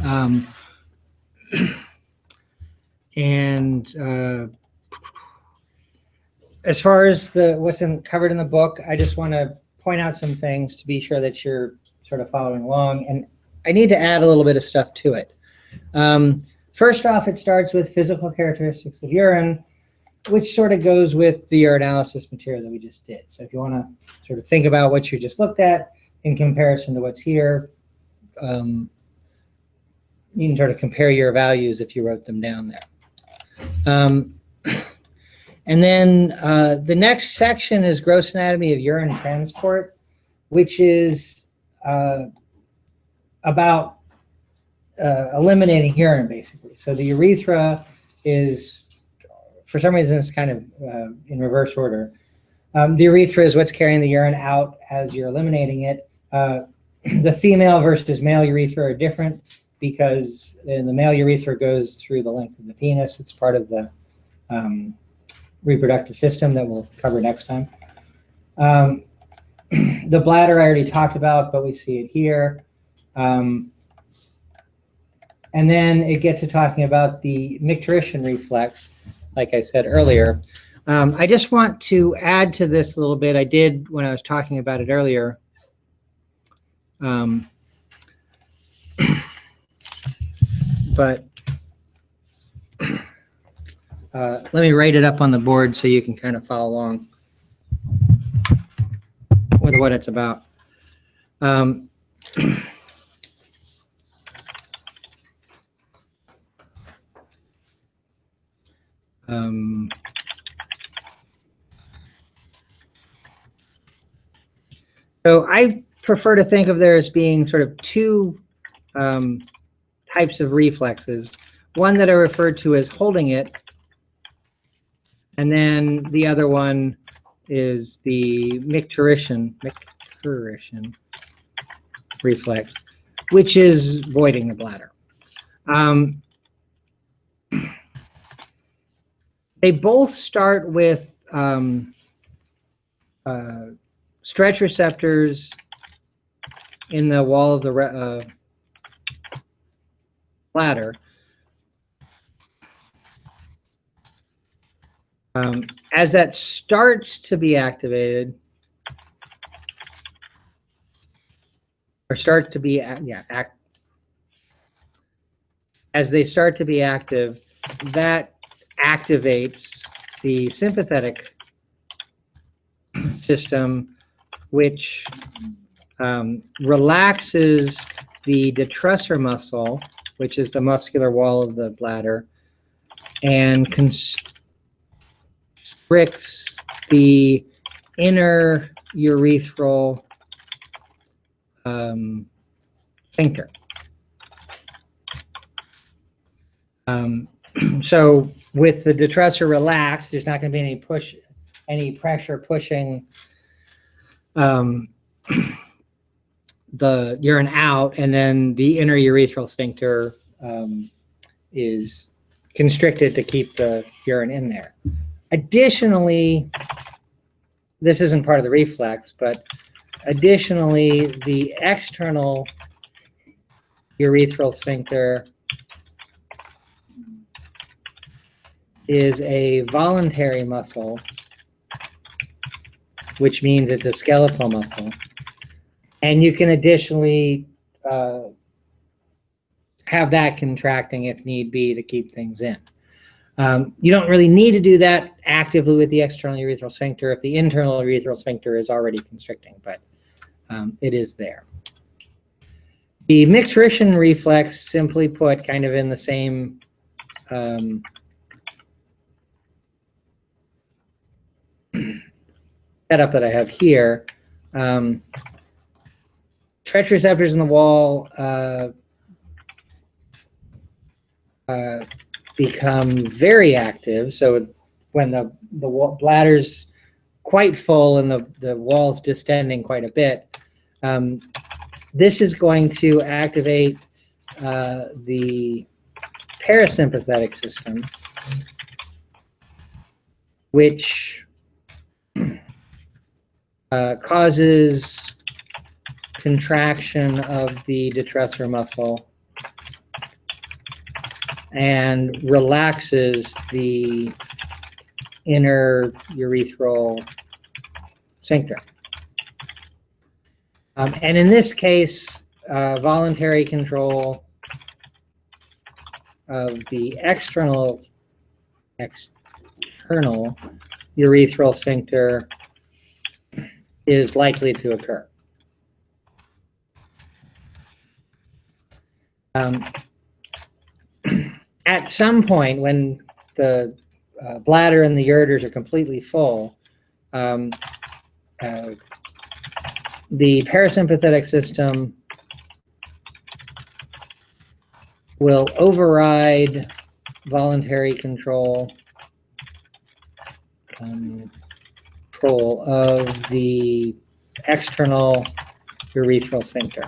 Um, and as far as what's covered in the book, I just want to point out some things to be sure that you're sort of following along. And I need to add a little bit of stuff to it. First off, it starts with physical characteristics of urine, which sort of goes with the urinalysis material that we just did. So if you want to sort of think about what you just looked at in comparison to what's here, you can sort of compare your values if you wrote them down there. And then the next section is gross anatomy of urine transport, which is about eliminating urine, basically. So the urethra is, for some reason, it's kind of in reverse order. The urethra is what's carrying the urine out as you're eliminating it. The female versus male urethra are different because the male urethra goes through the length of the penis. It's part of the reproductive system that we'll cover next time. The bladder I already talked about, but we see it here. And then it gets to talking about the micturition reflex, like I said earlier. I just want to add to this a little bit. I did when I was talking about it earlier. But let me write it up on the board so you can kind of follow along with what it's about. So I prefer to think of there as being sort of two types of reflexes. One that are referred to as holding it, and then the other one is the micturition reflex, which is voiding the bladder. They both start with stretch receptors in the wall of the bladder. As that starts to be activated, or start to be, as they start to be active, that activates the sympathetic system, which relaxes the detrusor muscle, which is the muscular wall of the bladder, and constricts the inner urethral sphincter. So with the detrusor relaxed, there's not going to be any pressure pushing the urine out, and then the inner urethral sphincter is constricted to keep the urine in there. Additionally, this isn't part of the reflex, but additionally, the external urethral sphincter is a voluntary muscle, which means it's a skeletal muscle. And you can additionally have that contracting if need be to keep things in. You don't really need to do that actively with the external urethral sphincter if the internal urethral sphincter is already constricting, but it is there. The micturition reflex, simply put, kind of in the same setup that I have here. Stretch receptors in the wall become very active. So when the bladder's quite full and the wall's distending quite a bit, this is going to activate the parasympathetic system, which causes contraction of the detrusor muscle and relaxes the inner urethral sphincter. And in this case, voluntary control of the external urethral sphincter is likely to occur. At some point, when the bladder and the ureters are completely full, the parasympathetic system will override voluntary control of the external urethral sphincter.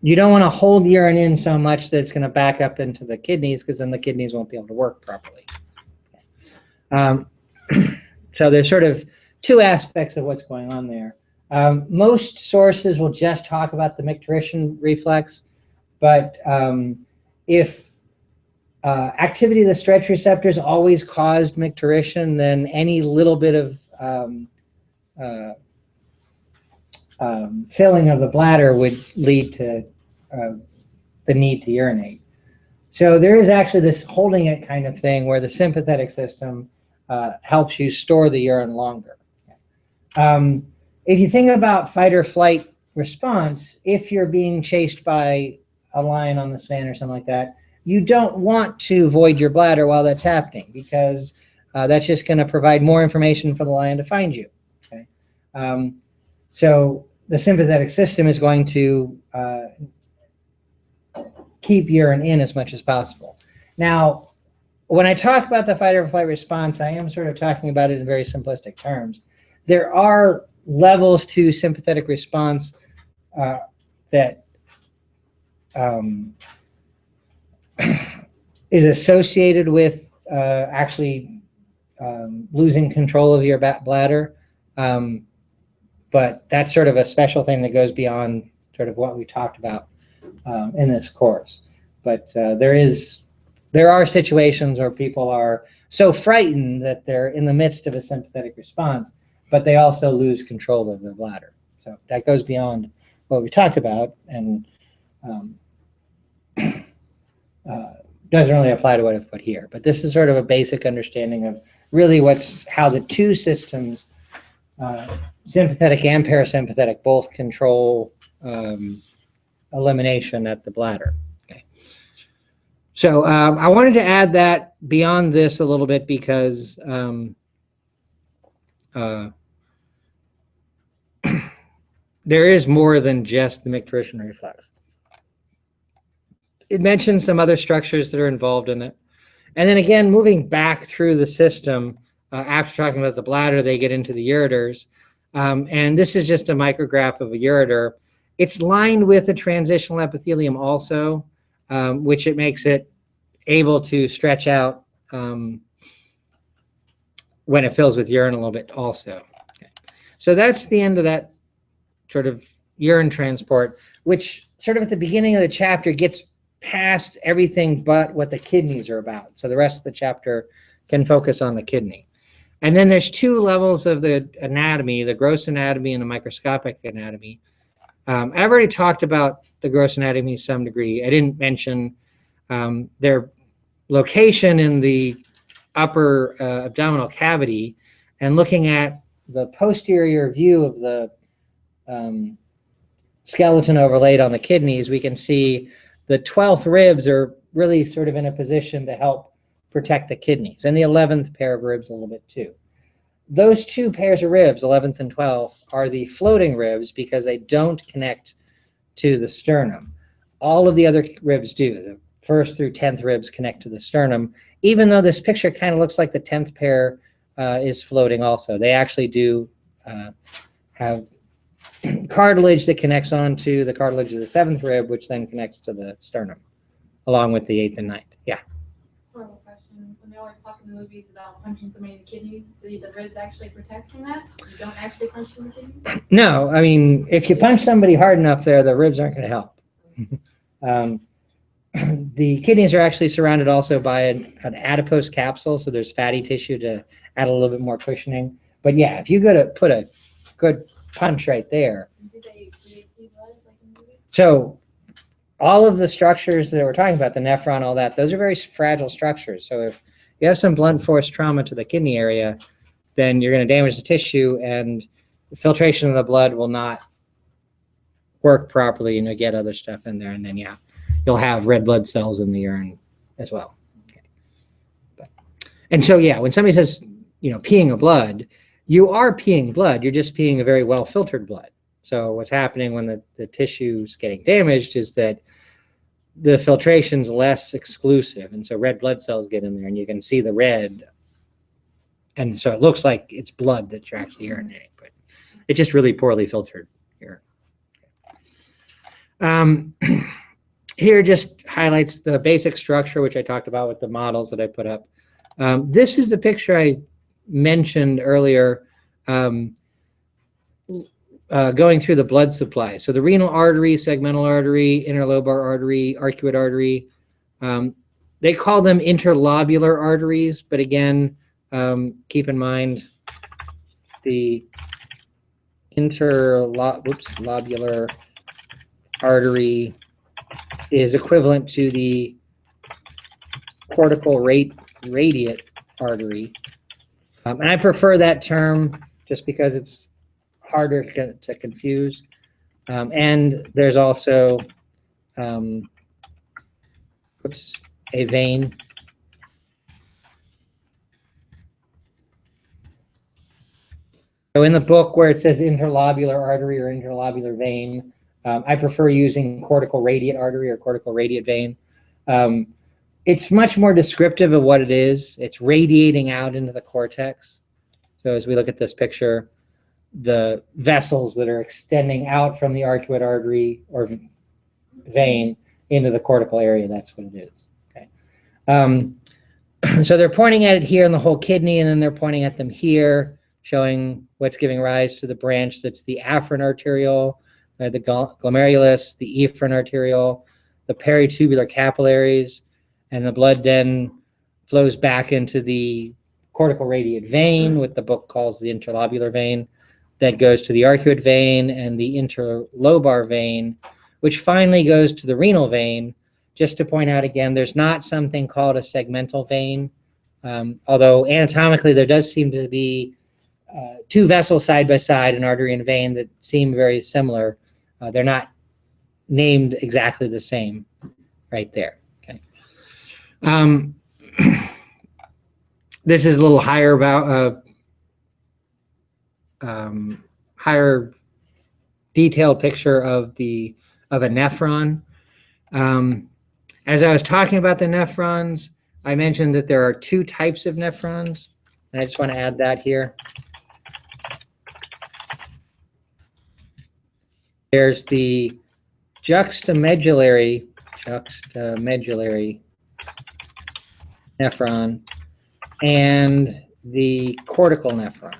You don't want to hold urine in so much that it's going to back up into the kidneys, because then the kidneys won't be able to work properly. So there's sort of two aspects of what's going on there. Most sources will just talk about the micturition reflex, but if activity of the stretch receptors always caused micturition, then any little bit of filling of the bladder would lead to the need to urinate. So there is actually this holding it kind of thing where the sympathetic system helps you store the urine longer. If you think about fight or flight response, if you're being chased by a lion on the sand or something like that, you don't want to void your bladder while that's happening, because that's just going to provide more information for the lion to find you. Okay? So the sympathetic system is going to keep urine in as much as possible. Now, when I talk about the fight or flight response, I am sort of talking about it in very simplistic terms. There are levels to sympathetic response that is associated with actually losing control of your bladder. But that's sort of a special thing that goes beyond sort of what we talked about in this course. But there are situations where people are so frightened that they're in the midst of a sympathetic response, but they also lose control of their bladder. So that goes beyond what we talked about, and doesn't really apply to what I've put here. But this is sort of a basic understanding of really how the two systems, sympathetic and parasympathetic, both control elimination at the bladder. Okay. So I wanted to add that beyond this a little bit, because there is more than just the micturition reflex. It mentions some other structures that are involved in it. And then again, moving back through the system, after talking about the bladder, they get into the ureters. And this is just a micrograph of a ureter. It's lined with a transitional epithelium also, which it makes it able to stretch out when it fills with urine a little bit also. Okay. So that's the end of that sort of urine transport, which sort of at the beginning of the chapter gets past everything but what the kidneys are about. So the rest of the chapter can focus on the kidney. And then there's two levels of the anatomy, the gross anatomy and the microscopic anatomy. I've already talked about the gross anatomy to some degree. I didn't mention their location in the upper abdominal cavity, and looking at the posterior view of the skeleton overlaid on the kidneys, we can see the 12th ribs are really sort of in a position to help protect the kidneys, and the 11th pair of ribs a little bit too. Those two pairs of ribs, 11th and 12th, are the floating ribs because they don't connect to the sternum. All of the other ribs do. The 1st through 10th ribs connect to the sternum, even though this picture kind of looks like the 10th pair is floating also. They actually do have cartilage that connects onto the cartilage of the 7th rib, which then connects to the sternum, along with the 8th and 9th. Yeah. Question. When they always talk in the movies about punching somebody in the kidneys. Do the ribs actually protect from that? You don't actually punch them in the kidneys? No, I mean, if you punch somebody hard enough there, the ribs aren't going to help. The kidneys are actually surrounded also by an adipose capsule, so there's fatty tissue to add a little bit more cushioning. But yeah, if you go to put a good punch right there. Do they feed blood like in the movies? So all of the structures that we're talking about, the nephron, all that, those are very fragile structures. So if you have some blunt force trauma to the kidney area, then you're going to damage the tissue, and the filtration of the blood will not work properly, and you'll get other stuff in there, and then yeah, you'll have red blood cells in the urine as well. Okay. And so yeah, when somebody says, peeing a blood, you are peeing blood. You're just peeing a very well filtered blood. So what's happening when the tissue's getting damaged is that the filtration's less exclusive, and so red blood cells get in there, and you can see the red, and so it looks like it's blood that you're actually urinating, but it's just really poorly filtered urine. Here just highlights the basic structure, which I talked about with the models that I put up. This is the picture I mentioned earlier, going through the blood supply. So the renal artery, segmental artery, interlobar artery, arcuate artery, they call them interlobular arteries, but again, keep in mind the interlobular artery is equivalent to the cortical radiate artery. And I prefer that term just because it's harder to confuse. And there's also a vein. So in the book where it says interlobular artery or interlobular vein, I prefer using cortical radiate artery or cortical radiate vein. It's much more descriptive of what it is. It's radiating out into the cortex. So as we look at this picture, the vessels that are extending out from the arcuate artery or vein into the cortical area, that's what it is. Okay. So they're pointing at it here in the whole kidney, and then they're pointing at them here, showing what's giving rise to the branch that's the afferent arteriole, the glomerulus, the efferent arteriole, the peritubular capillaries, and the blood then flows back into the cortical radiate vein, what the book calls the interlobular vein, that goes to the arcuate vein and the interlobar vein, which finally goes to the renal vein. Just to point out again, there's not something called a segmental vein, although anatomically there does seem to be two vessels side by side, an artery and vein, that seem very similar. They're not named exactly the same right there. Okay. This is a little higher about higher detailed picture of a nephron. As I was talking about the nephrons, I mentioned that there are two types of nephrons, and I just want to add that here. There's the juxtamedullary nephron and the cortical nephron.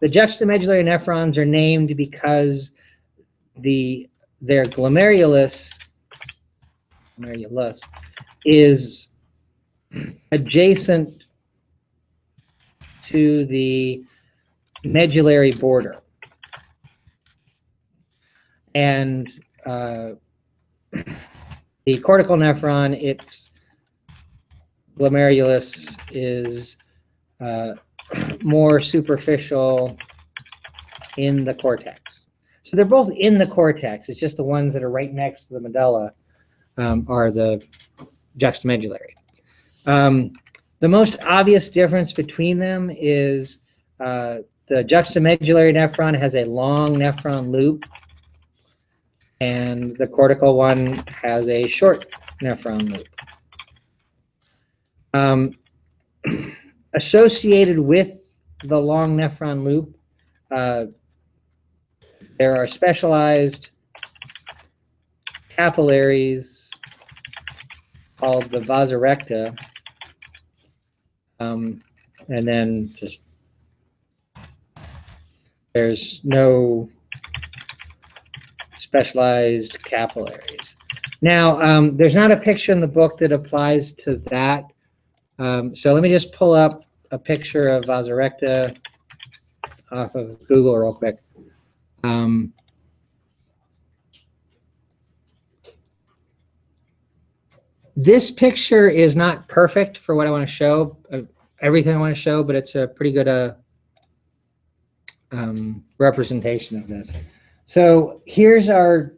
The juxtamedullary nephrons are named because their glomerulus is adjacent to the medullary border. And the cortical nephron, its glomerulus is more superficial in the cortex. So they're both in the cortex. It's just the ones that are right next to the medulla are the juxtamedullary. The most obvious difference between them is the juxtamedullary nephron has a long nephron loop, and the cortical one has a short nephron loop. Associated with the long nephron loop, there are specialized capillaries called the vasa recta, and then just there's no specialized capillaries. Now, there's not a picture in the book that applies to that. So let me just pull up a picture of vasa recta off of Google real quick. This picture is not perfect for what I want to show, everything I want to show, but it's a pretty good representation of this. So here's our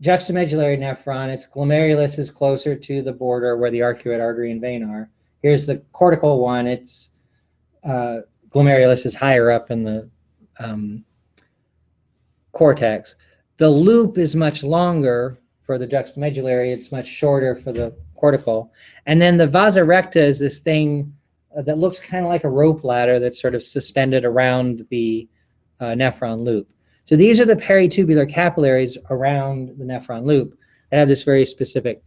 juxtamedullary nephron. Its glomerulus is closer to the border where the arcuate artery and vein are. Here's the cortical one. Its glomerulus is higher up in the cortex. The loop is much longer for the juxtamedullary. It's much shorter for the cortical. And then the vasa recta is this thing that looks kind of like a rope ladder that's sort of suspended around the nephron loop. So these are the peritubular capillaries around the nephron loop that have this very specific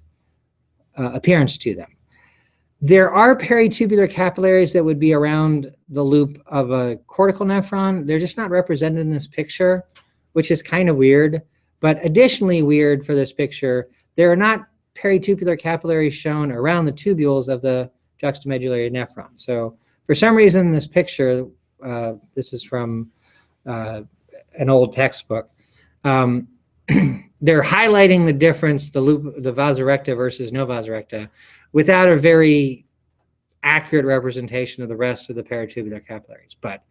appearance to them. There are peritubular capillaries that would be around the loop of a cortical nephron. They're just not represented in this picture, which is kind of weird. But additionally weird for this picture, there are not peritubular capillaries shown around the tubules of the juxtamedullary nephron. So for some reason in this picture, this is from an old textbook, they're highlighting the difference, the loop, the vasa recta versus no vasa recta, without a very accurate representation of the rest of the peritubular capillaries. But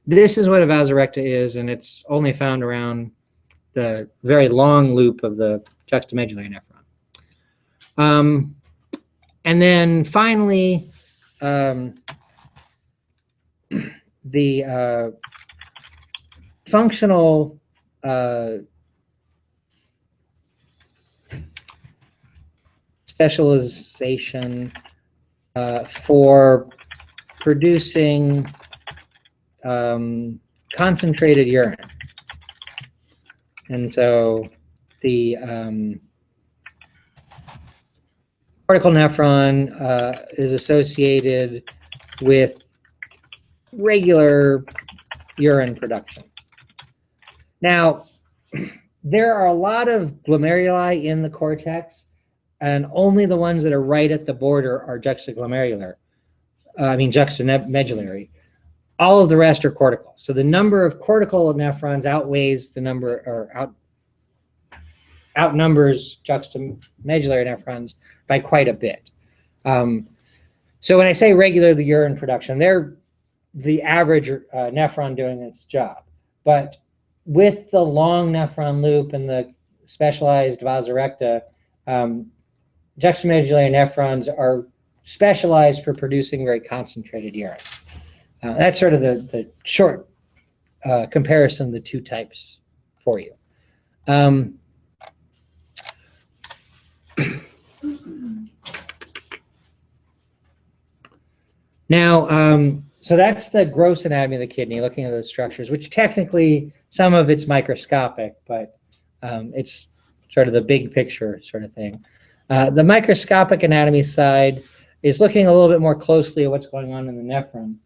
this is what a vasa recta is, and it's only found around the very long loop of the juxtamedullary nephron. And then finally, the functional specialization for producing concentrated urine. And so the cortical nephron is associated with regular urine production. Now, there are a lot of glomeruli in the cortex, and only the ones that are right at the border are juxtamedullary. All of the rest are cortical. So the number of cortical nephrons outweighs the number, or outnumbers juxtamedullary nephrons by quite a bit. So when I say regular the urine production, they're the average nephron doing its job. But with the long nephron loop and the specialized vasa recta, juxtamedullary nephrons are specialized for producing very concentrated urine. That's sort of the short comparison of the two types for you. Now, so that's the gross anatomy of the kidney, looking at those structures, which technically some of it's microscopic, but it's sort of the big picture sort of thing. The microscopic anatomy side is looking a little bit more closely at what's going on in the nephron.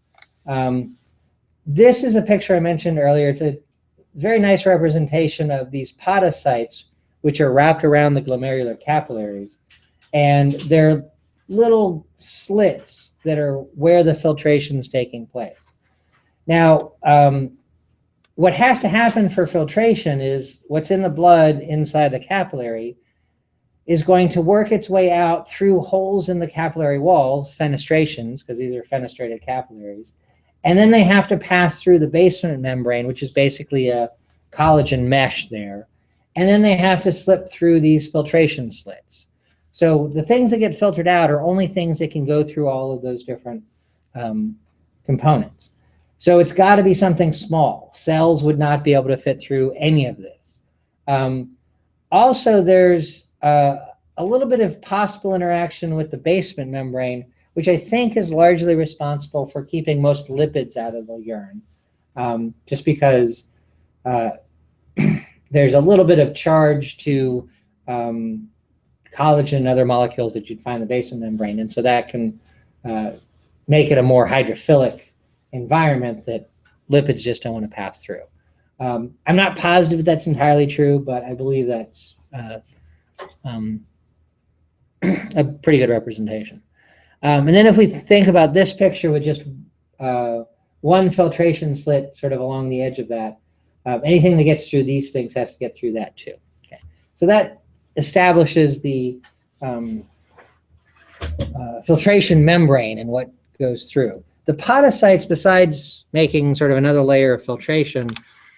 This is a picture I mentioned earlier. It's a very nice representation of these podocytes, which are wrapped around the glomerular capillaries. And they're little slits that are where the filtration is taking place. Now, what has to happen for filtration is what's in the blood inside the capillary is going to work its way out through holes in the capillary walls, fenestrations, because these are fenestrated capillaries. And then they have to pass through the basement membrane, which is basically a collagen mesh there. And then they have to slip through these filtration slits. So the things that get filtered out are only things that can go through all of those different components. So it's got to be something small. Cells would not be able to fit through any of this. Also, there's a little bit of possible interaction with the basement membrane, which I think is largely responsible for keeping most lipids out of the urine, just because there's a little bit of charge to collagen and other molecules that you'd find in the basement membrane. And so that can make it a more hydrophilic environment that lipids just don't want to pass through. I'm not positive that's entirely true, but I believe that's a pretty good representation. And then if we think about this picture with just one filtration slit sort of along the edge of that, anything that gets through these things has to get through that too. Okay. So that establishes the filtration membrane and what goes through. The podocytes, besides making sort of another layer of filtration,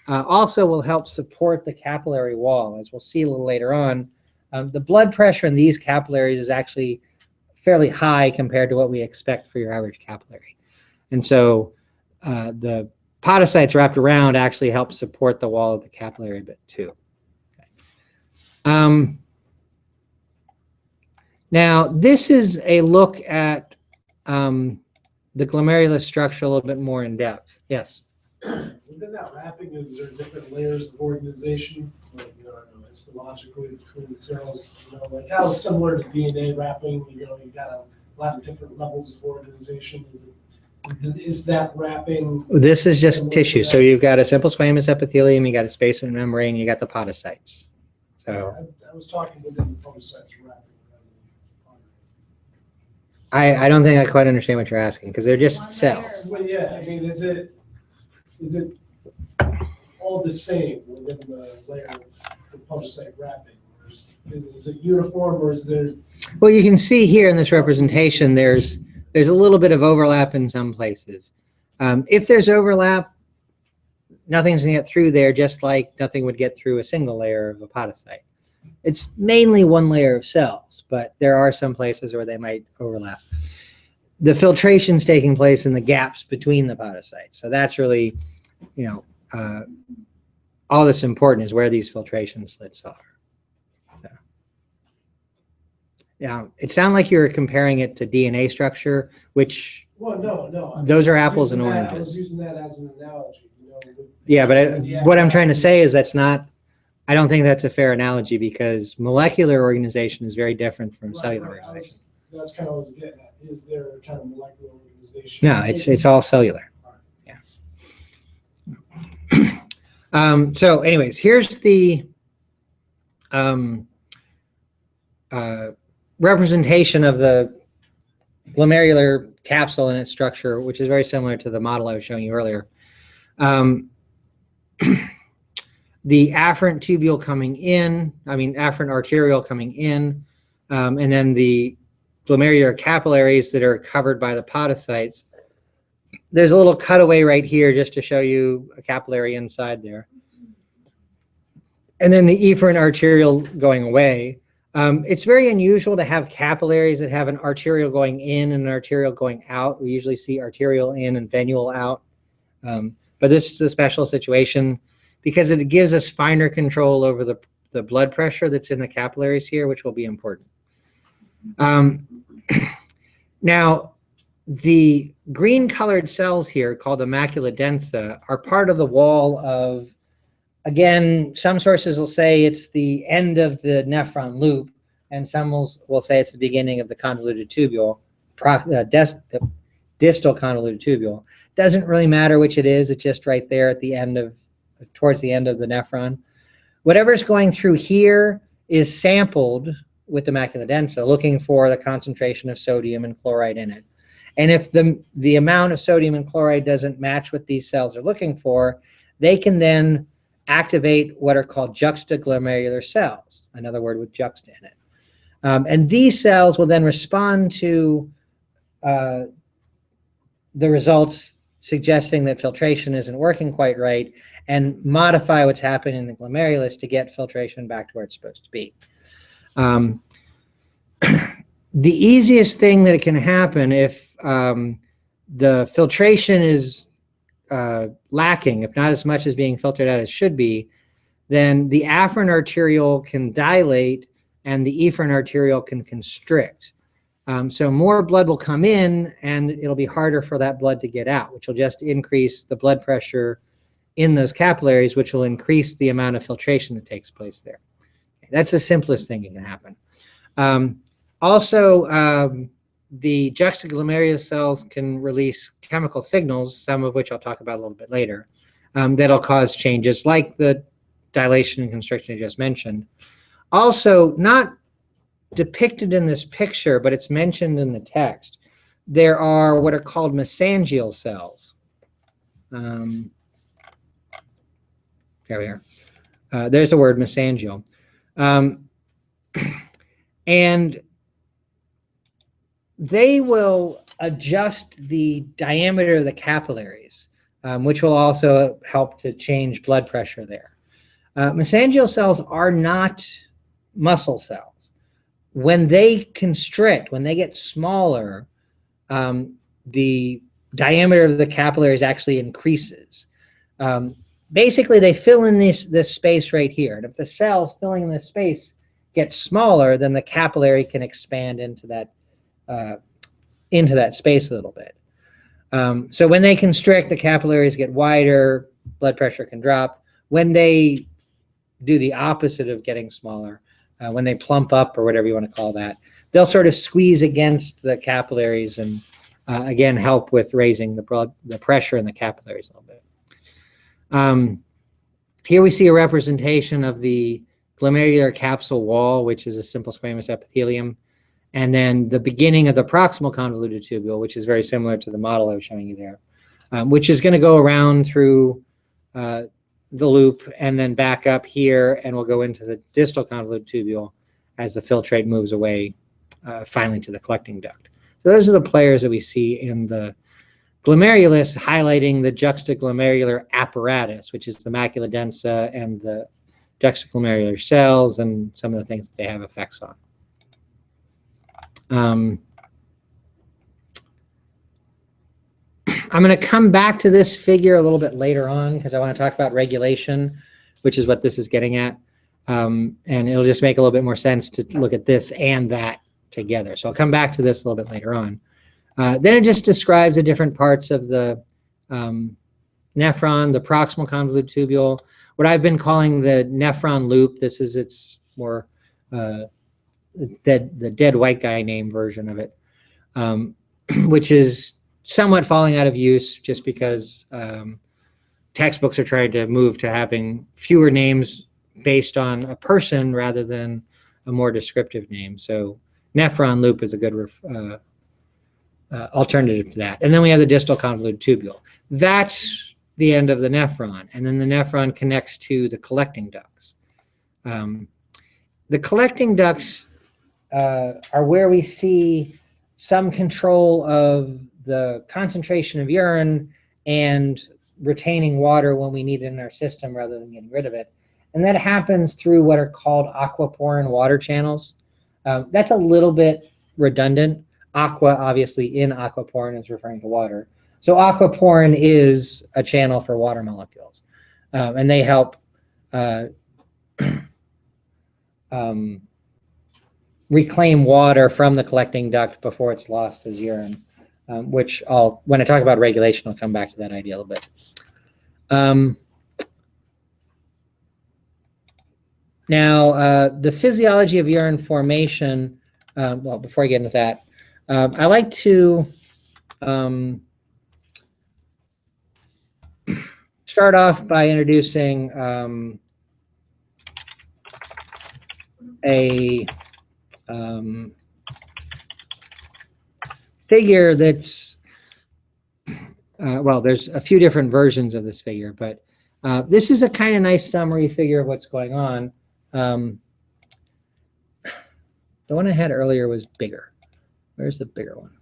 also will help support the capillary wall. As we'll see a little later on, the blood pressure in these capillaries is actually fairly high compared to what we expect for your average capillary. And so the podocytes wrapped around actually help support the wall of the capillary a bit too. Okay. Now, this is a look at the glomerulus structure a little bit more in depth. Yes? Within that wrapping, is there different layers of organization, like, histologically between the cells? Like how similar to DNA wrapping, you got a lot of different levels of organization. Is that wrapping? This is just tissue. So you've got a simple squamous epithelium, you got a basement membrane, you got the podocytes. So I was talking within the podocytes wrapping. I don't think I quite understand what you're asking, because they're just cells. Well, yeah, I mean, is it all the same within the layer of the podocyte wrapping? Is it uniform, or is there? Well, you can see here in this representation, there's a little bit of overlap in some places. If there's overlap, nothing's going to get through there, just like nothing would get through a single layer of a podocyte. It's mainly one layer of cells, but there are some places where they might overlap. The filtration's taking place in the gaps between the podocytes. So that's really, all that's important is where these filtration slits are. So. Now, it sounded like you were comparing it to DNA structure, which Well, no. Those are apples and I oranges. was using that as an analogy. Yeah, but what I'm trying to say is I don't think that's a fair analogy, because molecular organization is very different from cellular organization. That's kind of what I was getting at. Is there kind of molecular organization? No, it's all cellular. Yeah. So anyways, here's the representation of the glomerular capsule and its structure, which is very similar to the model I was showing you earlier. The afferent tubule coming in, afferent arteriole coming in, and then the glomerular capillaries that are covered by the podocytes. There's a little cutaway right here just to show you a capillary inside there. And then the efferent arteriole going away. It's very unusual to have capillaries that have an arteriole going in and an arteriole going out. We usually see arteriole in and venule out. But this is a special situation because it gives us finer control over the blood pressure that's in the capillaries here, which will be important. Now, the green colored cells here, called the macula densa, are part of the wall of, again, some sources will say it's the end of the nephron loop, and some will say it's the beginning of the convoluted tubule, the distal convoluted tubule. Doesn't really matter which it is, it's just right there at the end of, towards the end of the nephron. Whatever's going through here is sampled with the macula densa, looking for the concentration of sodium and chloride in it. And if the amount of sodium and chloride doesn't match what these cells are looking for, they can then activate what are called juxtaglomerular cells, another word with juxta in it. And these cells will then respond to the results suggesting that filtration isn't working quite right and modify what's happening in the glomerulus to get filtration back to where it's supposed to be. The easiest thing that can happen if the filtration is lacking, if not as much as being filtered out as should be, then the afferent arteriole can dilate and the efferent arteriole can constrict. So more blood will come in and it'll be harder for that blood to get out, which will just increase the blood pressure in those capillaries, which will increase the amount of filtration that takes place there. That's the simplest thing that can happen. Also, the juxtaglomerular cells can release chemical signals, some of which I'll talk about a little bit later, that'll cause changes like the dilation and constriction I just mentioned. Also, not depicted in this picture, but it's mentioned in the text, there are what are called mesangial cells. There we are. There's the word mesangial. And they will adjust the diameter of the capillaries, which will also help to change blood pressure there. Mesangial cells are not muscle cells. When they constrict, when they get smaller, the diameter of the capillaries actually increases. Basically, they fill in this space right here. And if the cells filling in this space get smaller, then the capillary can expand into that space a little bit. So when they constrict, the capillaries get wider, blood pressure can drop. When they do the opposite of getting smaller, when they plump up or whatever you want to call that, they'll sort of squeeze against the capillaries and again help with raising the pressure in the capillaries a little bit. Here we see a representation of the glomerular capsule wall, which is a simple squamous epithelium, and then the beginning of the proximal convoluted tubule, which is very similar to the model I was showing you there, which is going to go around through the loop and then back up here, and we'll go into the distal convoluted tubule as the filtrate moves away finally to the collecting duct. So those are the players that we see in the glomerulus, highlighting the juxtaglomerular apparatus, which is the macula densa and the juxtaglomerular cells and some of the things that they have effects on. I'm going to come back to this figure a little bit later on because I want to talk about regulation, which is what this is getting at. And it'll just make a little bit more sense to look at this and that together. So I'll come back to this a little bit later on. Then it just describes the different parts of the nephron, the proximal convoluted tubule, what I've been calling the nephron loop. This is its more the dead white guy name version of it, which is somewhat falling out of use just because textbooks are trying to move to having fewer names based on a person rather than a more descriptive name. So nephron loop is a good alternative to that. And then we have the distal convoluted tubule. That's the end of the nephron. And then the nephron connects to the collecting ducts. The collecting ducts are where we see some control of the concentration of urine and retaining water when we need it in our system rather than getting rid of it. And that happens through what are called aquaporin water channels. That's a little bit redundant. Aqua, obviously, in aquaporin is referring to water. So aquaporin is a channel for water molecules. And they help reclaim water from the collecting duct before it's lost as urine, which when I talk about regulation, I'll come back to that idea a little bit. Now, the physiology of urine formation, well, before I get into that, I like to start off by introducing a figure that's, well, there's a few different versions of this figure, but this is a kind of nice summary figure of what's going on. The one I had earlier was bigger. Where's the bigger one?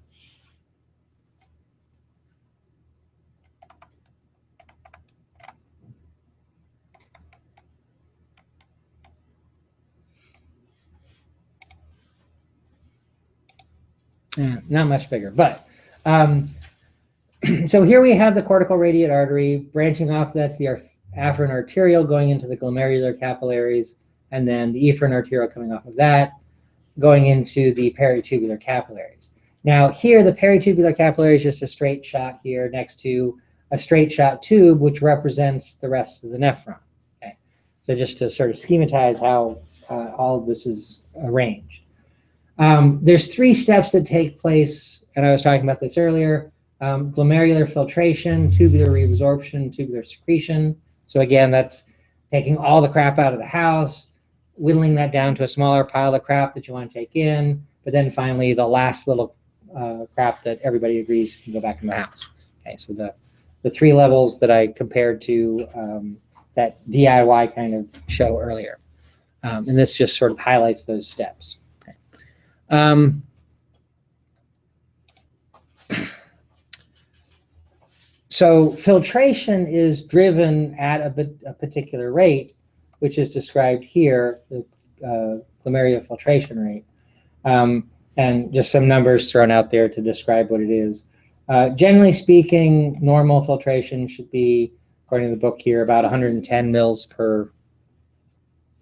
Not much bigger, but so here we have the cortical radiate artery branching off. That's the afferent arteriole going into the glomerular capillaries, and then the efferent arteriole coming off of that, going into the peritubular capillaries. Now here, the peritubular capillary is just a straight shot here next to a straight shot tube, which represents the rest of the nephron. Okay, so just to sort of schematize how all of this is arranged. There's 3 steps that take place, and I was talking about this earlier. Glomerular filtration, tubular reabsorption, tubular secretion. So again, that's taking all the crap out of the house, whittling that down to a smaller pile of crap that you want to take in, but then finally the last little crap that everybody agrees can go back in the house. Okay, so the 3 levels that I compared to that DIY kind of show earlier. And this just sort of highlights those steps. Okay. So filtration is driven at a particular rate, which is described here, the glomerular filtration rate. And just some numbers thrown out there to describe what it is. Generally speaking, normal filtration should be, according to the book here, about 110 mils per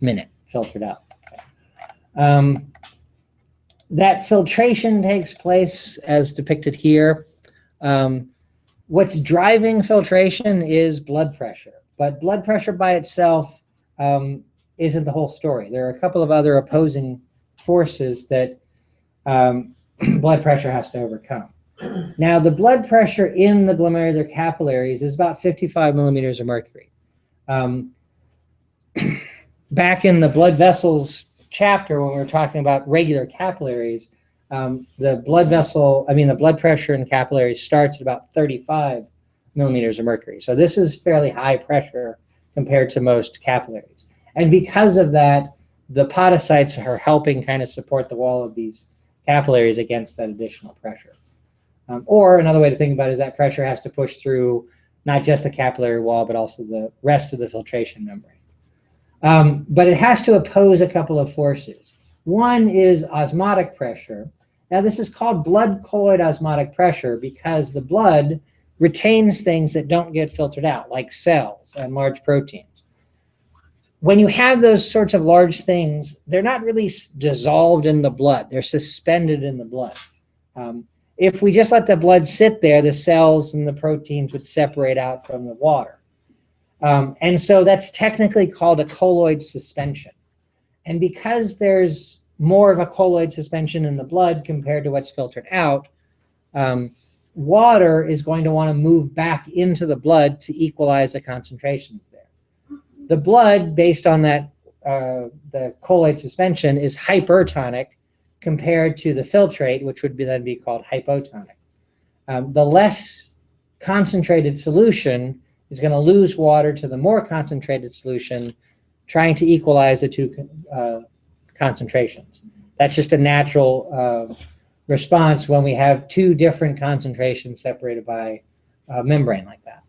minute filtered out. That filtration takes place as depicted here. What's driving filtration is blood pressure, but blood pressure by itself isn't the whole story. There are a couple of other opposing forces that blood pressure has to overcome. Now, the blood pressure in the glomerular capillaries is about 55 millimeters of mercury. Back in the blood vessels chapter, when we were talking about regular capillaries, the blood pressure in capillaries starts at about 35 millimeters of mercury. So this is fairly high pressure compared to most capillaries. And because of that, the podocytes are helping kind of support the wall of these capillaries against that additional pressure. Or another way to think about it is that pressure has to push through not just the capillary wall, but also the rest of the filtration membrane. But it has to oppose a couple of forces. One is osmotic pressure. Now, this is called blood colloid osmotic pressure because the blood retains things that don't get filtered out, like cells and large proteins. When you have those sorts of large things, they're not really dissolved in the blood. They're suspended in the blood. If we just let the blood sit there, the cells and the proteins would separate out from the water. And so that's technically called a colloid suspension. And because there's more of a colloid suspension in the blood compared to what's filtered out, water is going to want to move back into the blood to equalize the concentrations there. The blood, based on that, the colloid suspension, is hypertonic compared to the filtrate, which would then be called hypotonic. The less concentrated solution is going to lose water to the more concentrated solution, trying to equalize the 2 concentrations. That's just a natural response when we have 2 different concentrations separated by a membrane like that.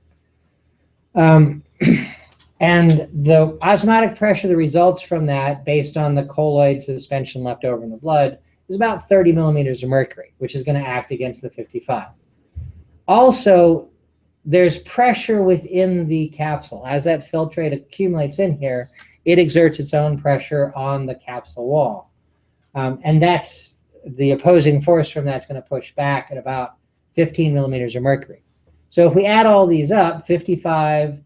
And the osmotic pressure that results from that, based on the colloid suspension left over in the blood, is about 30 millimeters of mercury, which is going to act against the 55. Also, there's pressure within the capsule. As that filtrate accumulates in here, it exerts its own pressure on the capsule wall. And that's the opposing force from that's going to push back at about 15 millimeters of mercury. So if we add all these up, 55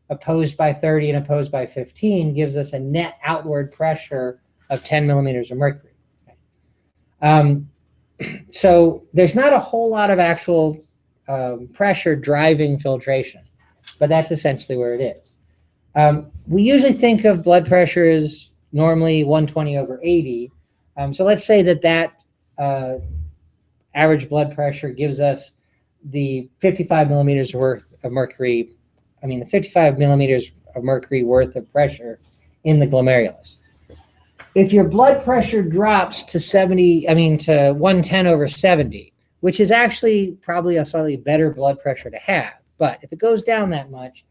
opposed by 30 and opposed by 15 gives us a net outward pressure of 10 millimeters of mercury. So there's not a whole lot of actual pressure driving filtration, but that's essentially where it is. We usually think of blood pressure as normally 120 over 80. So let's say that average blood pressure gives us the 55 millimeters worth of mercury, the 55 millimeters of mercury worth of pressure in the glomerulus. If your blood pressure drops to 110 over 70, which is actually probably a slightly better blood pressure to have, but if it goes down that much,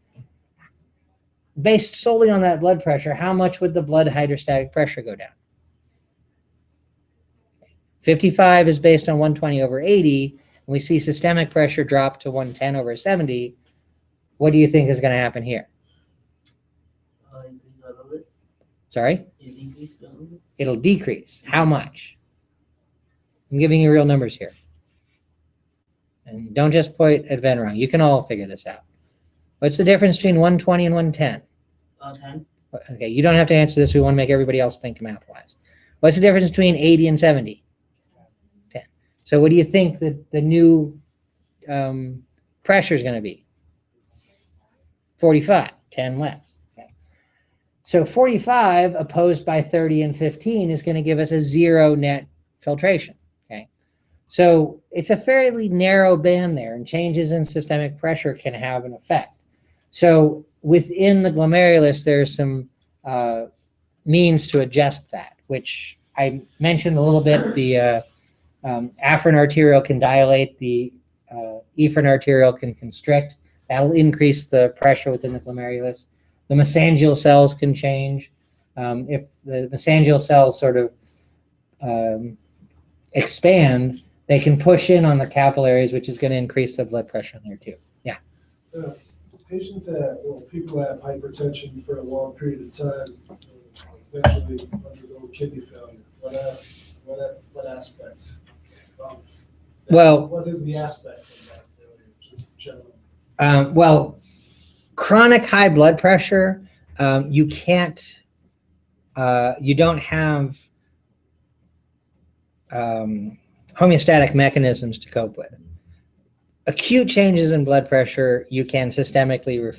based solely on that blood pressure, how much would the blood hydrostatic pressure go down? 55 is based on 120 over 80, and we see systemic pressure drop to 110 over 70. What do you think is going to happen here? Increase a little bit. Sorry? It decrease a little bit. It'll decrease. How much? I'm giving you real numbers here. And don't just point at Venn wrong. You can all figure this out. What's the difference between 120 and 110? 10. Okay, you don't have to answer this. We want to make everybody else think math-wise. What's the difference between 80 and 70? So what do you think that the new pressure is going to be? 45, 10 less. Okay. So 45 opposed by 30 and 15 is going to give us a 0 net filtration. Okay. So it's a fairly narrow band there, and changes in systemic pressure can have an effect. So within the glomerulus, there's some means to adjust that, which I mentioned a little bit. The afferent arteriole can dilate, the efferent arteriole can constrict. That'll increase the pressure within the glomerulus. The mesangial cells can change. If the mesangial cells sort of expand, they can push in on the capillaries, which is going to increase the blood pressure in there too. Yeah. People that have hypertension for a long period of time eventually undergo kidney failure. What aspect of that? Well, what is the aspect of that failure, just generally? Well, chronic high blood pressure, you can't, you don't have homeostatic mechanisms to cope with. Acute changes in blood pressure, you can systemically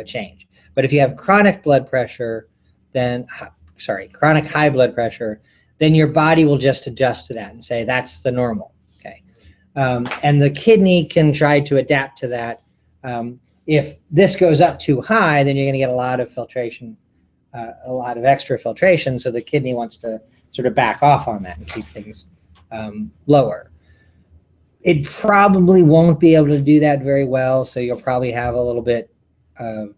change. But if you have chronic blood pressure, then, chronic high blood pressure, then your body will just adjust to that and say, that's the normal, okay? And the kidney can try to adapt to that. If this goes up too high, then you're going to get a lot of filtration, a lot of extra filtration. So the kidney wants to sort of back off on that and keep things lower. It probably won't be able to do that very well. So you'll probably have a little bit of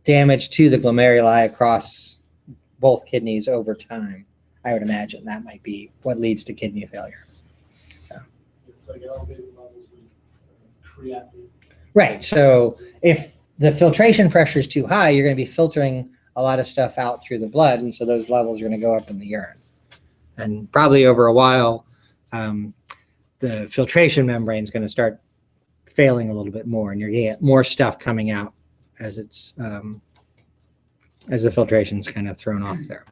damage to the glomeruli across both kidneys over time. I would imagine that might be what leads to kidney failure. So. It's like elevated levels of creatinine. Right. So if the filtration pressure is too high, you're going to be filtering a lot of stuff out through the blood. And so those levels are going to go up in the urine. And probably over a while, the filtration membrane is going to start failing a little bit more, and you're going to get more stuff coming out as it's as the filtration's kind of thrown off there.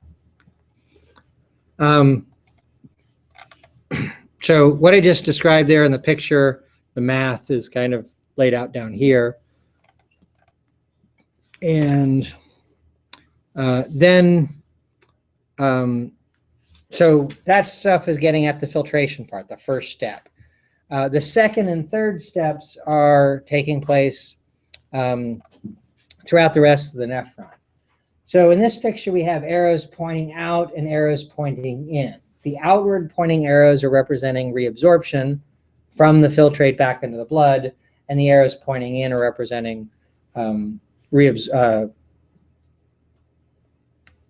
So what I just described there in the picture, the math is kind of laid out down here. And so that stuff is getting at the filtration part, the first step. The second and third steps are taking place throughout the rest of the nephron. So in this picture, we have arrows pointing out and arrows pointing in. The outward pointing arrows are representing reabsorption from the filtrate back into the blood, and the arrows pointing in are representing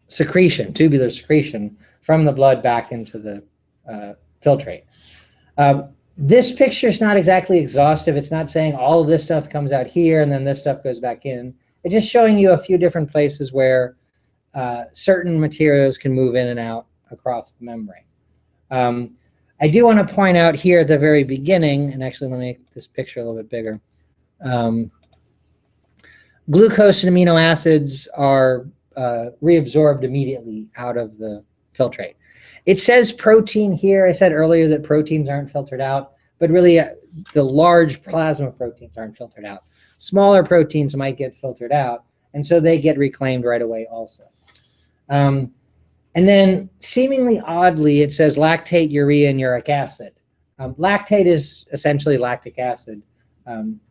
secretion, tubular secretion from the blood back into the filtrate. This picture is not exactly exhaustive. It's not saying all of this stuff comes out here and then this stuff goes back in. It's just showing you a few different places where certain materials can move in and out across the membrane. I do want to point out here at the very beginning, and actually let me make this picture a little bit bigger. Glucose and amino acids are reabsorbed immediately out of the filtrate. It says protein here. I said earlier that proteins aren't filtered out, but really the large plasma proteins aren't filtered out. Smaller proteins might get filtered out, and so they get reclaimed right away also. And then seemingly oddly, it says lactate, urea, and uric acid. Lactate is essentially lactic acid,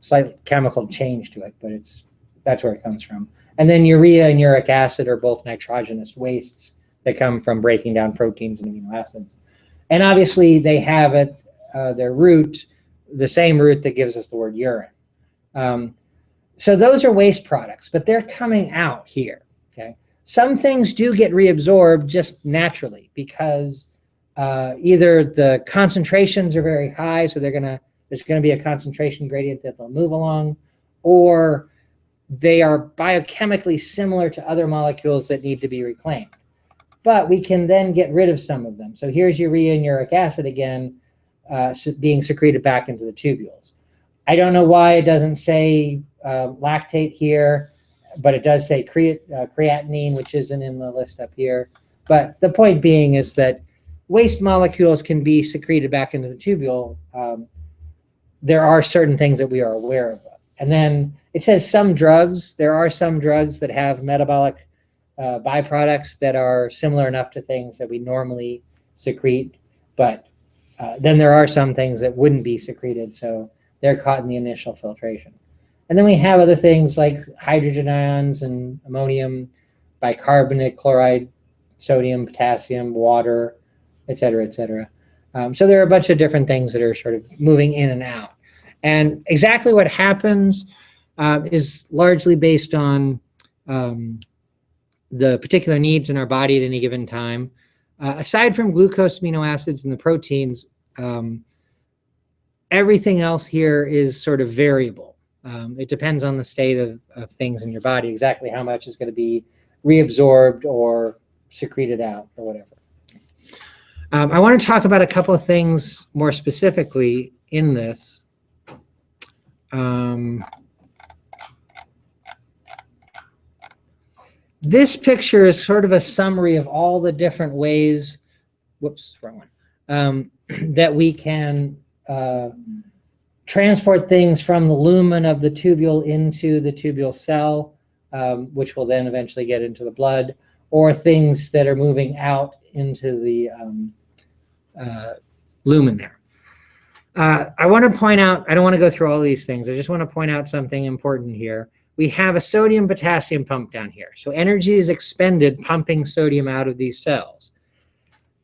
slight chemical change to it, but that's where it comes from. And then urea and uric acid are both nitrogenous wastes that come from breaking down proteins and amino acids. And obviously they have at their root, the same root that gives us the word urine. So those are waste products, but they're coming out here, okay? Some things do get reabsorbed just naturally because either the concentrations are very high, so there's gonna be a concentration gradient that they'll move along, or they are biochemically similar to other molecules that need to be reclaimed. But we can then get rid of some of them. So here's urea and uric acid again, being secreted back into the tubules. I don't know why it doesn't say lactate here, but it does say creatinine, which isn't in the list up here. But the point being is that waste molecules can be secreted back into the tubule, there are certain things that we are aware of. And then it says some drugs. There are some drugs that have metabolic byproducts that are similar enough to things that we normally secrete, but then there are some things that wouldn't be secreted, so they're caught in the initial filtration. And then we have other things like hydrogen ions and ammonium, bicarbonate, chloride, sodium, potassium, water, et cetera, et cetera. So there are a bunch of different things that are sort of moving in and out. And exactly what happens is largely based on the particular needs in our body at any given time. Aside from glucose, amino acids, and the proteins, everything else here is sort of variable. It depends on the state of things in your body, exactly how much is going to be reabsorbed or secreted out or whatever. I want to talk about a couple of things more specifically in this. This picture is sort of a summary of all the different ways, whoops, wrong one, that we can transport things from the lumen of the tubule into the tubule cell, which will then eventually get into the blood, or things that are moving out into the lumen there. I want to point out, I don't want to go through all these things. I just want to point out something important here. We have a sodium-potassium pump down here. So energy is expended pumping sodium out of these cells.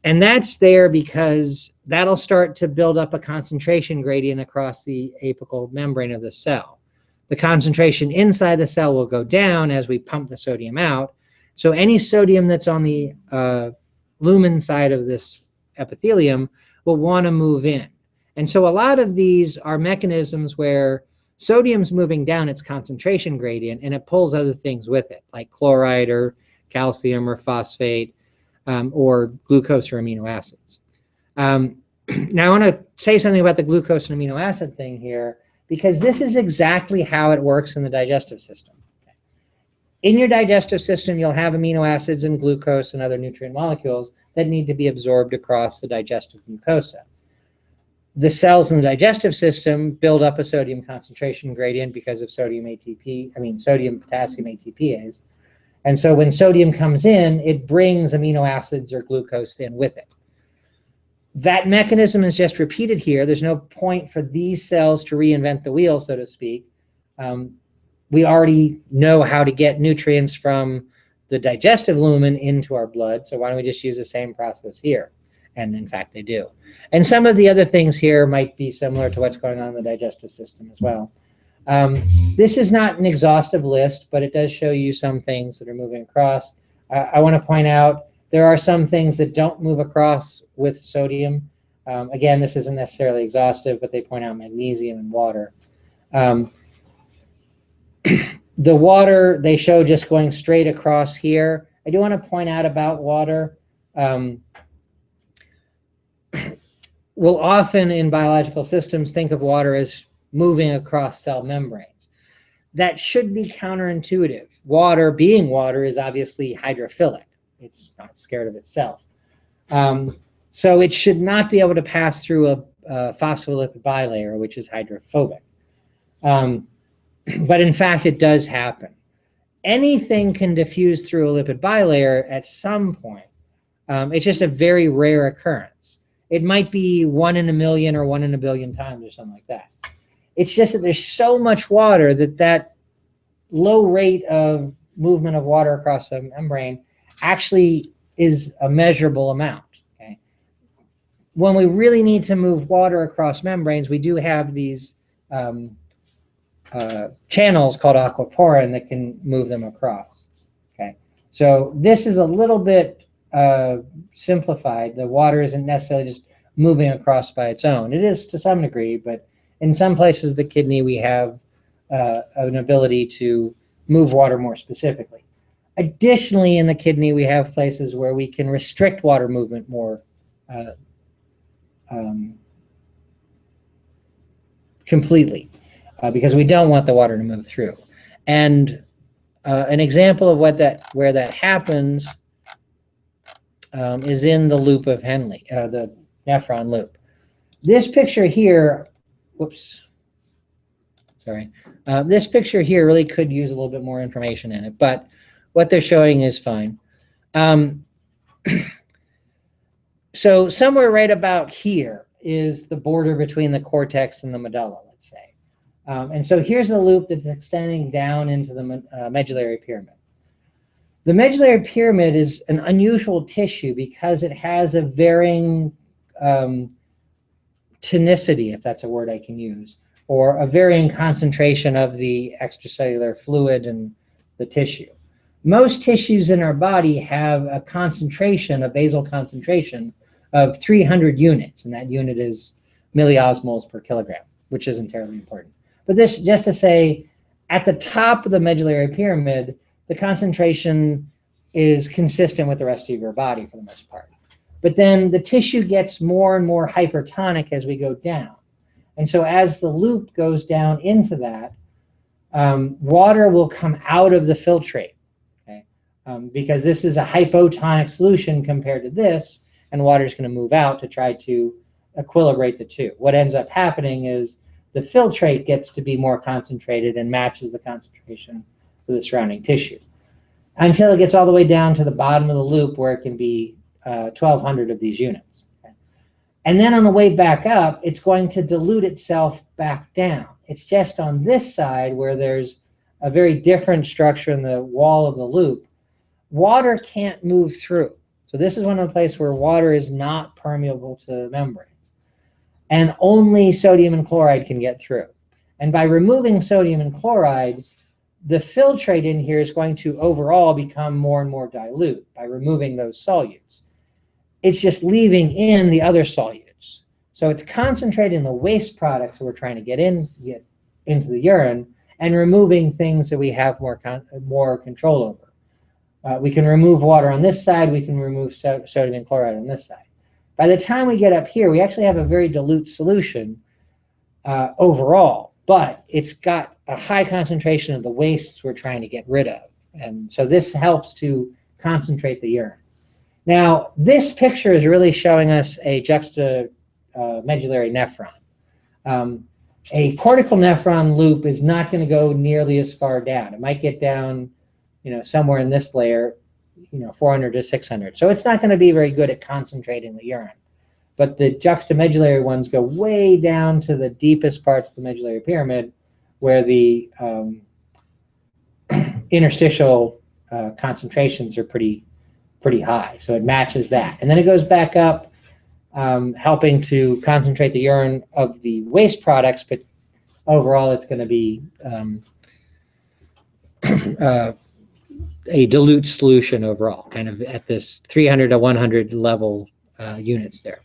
And that's there because that'll start to build up a concentration gradient across the apical membrane of the cell. The concentration inside the cell will go down as we pump the sodium out. So any sodium that's on the lumen side of this epithelium will want to move in. And so a lot of these are mechanisms where sodium's moving down its concentration gradient and it pulls other things with it, like chloride or calcium or phosphate or glucose or amino acids. Now I want to say something about the glucose and amino acid thing here, because this is exactly how it works in the digestive system. In your digestive system, you'll have amino acids and glucose and other nutrient molecules that need to be absorbed across the digestive mucosa. The cells in the digestive system build up a sodium concentration gradient because of sodium potassium ATPase. And so when sodium comes in, it brings amino acids or glucose in with it. That mechanism is just repeated here. There's no point for these cells to reinvent the wheel, so to speak. We already know how to get nutrients from the digestive lumen into our blood, so why don't we just use the same process here? And in fact, they do. And some of the other things here might be similar to what's going on in the digestive system as well. This is not an exhaustive list, but it does show you some things that are moving across. I want to point out there are some things that don't move across with sodium. Again, this isn't necessarily exhaustive, but they point out magnesium and water. The water they show just going straight across here. I do want to point out about water. We'll often in biological systems think of water as moving across cell membranes. That should be counterintuitive. Water, being water, is obviously hydrophilic. It's not scared of itself. So it should not be able to pass through a phospholipid bilayer, which is hydrophobic. But in fact, it does happen. Anything can diffuse through a lipid bilayer at some point. It's just a very rare occurrence. It might be 1 in a million or 1 in a billion times or something like that. It's just that there's so much water that low rate of movement of water across the membrane actually is a measurable amount. Okay? When we really need to move water across membranes, we do have these channels called aquaporin that can move them across. Okay, so this is a little bit simplified. The water isn't necessarily just moving across by its own. It is to some degree, but in some places, the kidney, we have an ability to move water more specifically. Additionally, in the kidney, we have places where we can restrict water movement more completely because we don't want the water to move through. And an example of where that happens is in the loop of Henle, the nephron loop. This picture here, whoops, sorry. This picture here really could use a little bit more information in it, but what they're showing is fine. So somewhere right about here is the border between the cortex and the medulla, let's say. And so here's the loop that's extending down into the medullary pyramid. The medullary pyramid is an unusual tissue because it has a varying tonicity, if that's a word I can use, or a varying concentration of the extracellular fluid and the tissue. Most tissues in our body have a concentration, a basal concentration of 300 units, and that unit is milliosmoles per kilogram, which isn't terribly important. But this, just to say, at the top of the medullary pyramid, the concentration is consistent with the rest of your body for the most part. But then the tissue gets more and more hypertonic as we go down. And so as the loop goes down into that, water will come out of the filtrate, okay? Because this is a hypotonic solution compared to this, and water is going to move out to try to equilibrate the two. What ends up happening is the filtrate gets to be more concentrated and matches the concentration of the surrounding tissue until it gets all the way down to the bottom of the loop where it can be 1,200 of these units. Okay? And then on the way back up, it's going to dilute itself back down. It's just on this side where there's a very different structure in the wall of the loop. Water can't move through. So this is one of the places where water is not permeable to membranes. And only sodium and chloride can get through. And by removing sodium and chloride, the filtrate in here is going to overall become more and more dilute by removing those solutes. It's just leaving in the other solutes. So it's concentrating the waste products that we're trying to get into the urine and removing things that we have more control over. We can remove water on this side. We can remove sodium and chloride on this side. By the time we get up here, we actually have a very dilute solution overall, but it's got a high concentration of the wastes we're trying to get rid of. And so this helps to concentrate the urine. Now, this picture is really showing us a juxtamedullary nephron. A cortical nephron loop is not going to go nearly as far down. It might get down, somewhere in this layer, 400 to 600. So it's not going to be very good at concentrating the urine. But the juxtamedullary ones go way down to the deepest parts of the medullary pyramid where the interstitial concentrations are pretty high. So it matches that. And then it goes back up, helping to concentrate the urine of the waste products, but overall it's going to be a dilute solution overall, kind of at this 300 to 100 level units there.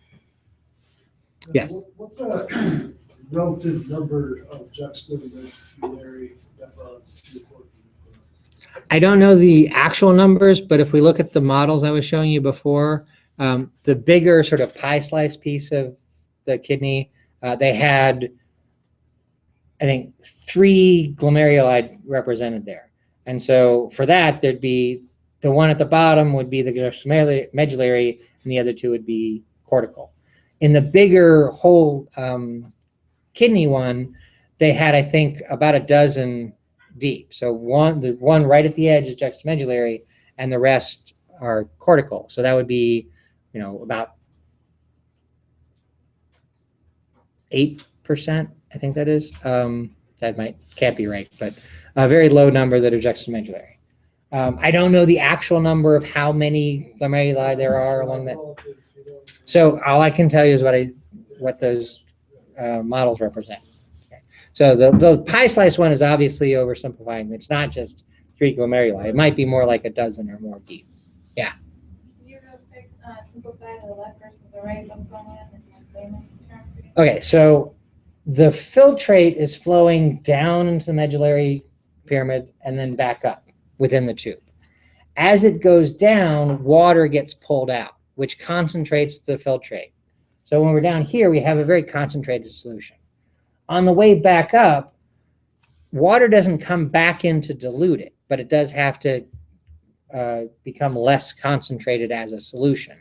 Yes. What's a relative number of juxtamedullary nephrons to cortical nephrons? I don't know the actual numbers, but if we look at the models I was showing you before, the bigger sort of pie slice piece of the kidney, they had, I think, 3 glomeruli represented there. And so for that, there'd be the one at the bottom would be the juxtamedullary, and the other 2 would be cortical. In the bigger whole kidney one, they had, I think, about a dozen deep. So the one right at the edge is juxtamedullary, and the rest are cortical. So that would be, about 8%, I think that is. That can't be right, but a very low number that are juxtamedullary. I don't know the actual number of how many glomeruli there are along that. So all I can tell you is what those models represent. Okay. So the pie slice one is obviously oversimplifying. It's not just 3 glomeruli. It might be more like a dozen or more deep. Yeah. Can you real quick simplify the left versus the right? What's going on in layman's terms? Okay, so the filtrate is flowing down into the medullary pyramid and then back up within the tube. As it goes down, water gets pulled out, which concentrates the filtrate. So when we're down here, we have a very concentrated solution. On the way back up, water doesn't come back in to dilute it, but it does have to become less concentrated as a solution.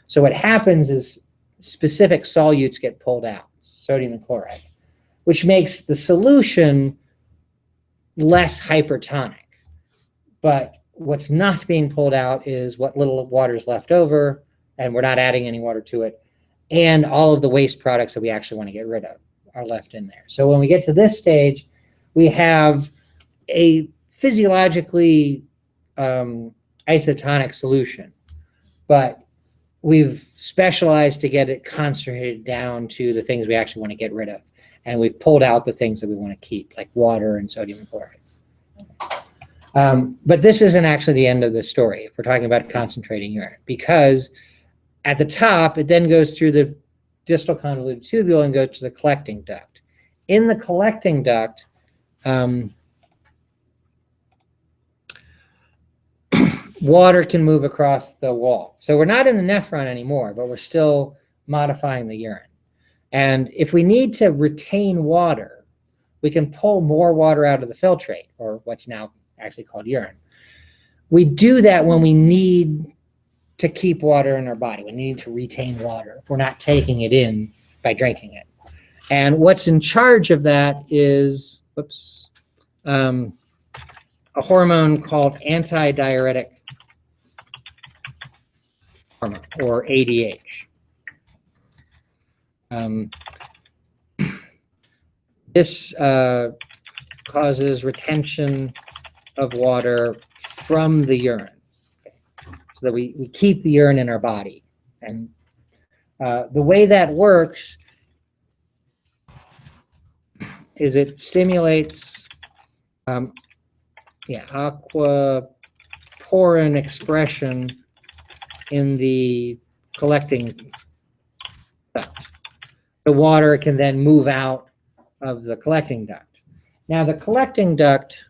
So what happens is specific solutes get pulled out, sodium and chloride, which makes the solution less hypertonic. But what's not being pulled out is what little water is left over, and we're not adding any water to it, and all of the waste products that we actually want to get rid of are left in there. So when we get to this stage, we have a physiologically isotonic solution, but we've specialized to get it concentrated down to the things we actually want to get rid of. And we've pulled out the things that we want to keep, like water and sodium and chloride. But this isn't actually the end of the story if we're talking about concentrating urine, because at the top, it then goes through the distal convoluted tubule and goes to the collecting duct. In the collecting duct, water can move across the wall. So we're not in the nephron anymore, but we're still modifying the urine. And if we need to retain water, we can pull more water out of the filtrate, or what's now actually called urine. We do that when we need to keep water in our body. We need to retain water if we're not taking it in by drinking it. And what's in charge of that is, a hormone called antidiuretic hormone, or ADH. This causes retention of water from the urine, so that we keep the urine in our body. And the way that works is it stimulates aquaporin expression in the collecting duct. The water can then move out of the collecting duct. Now the collecting duct,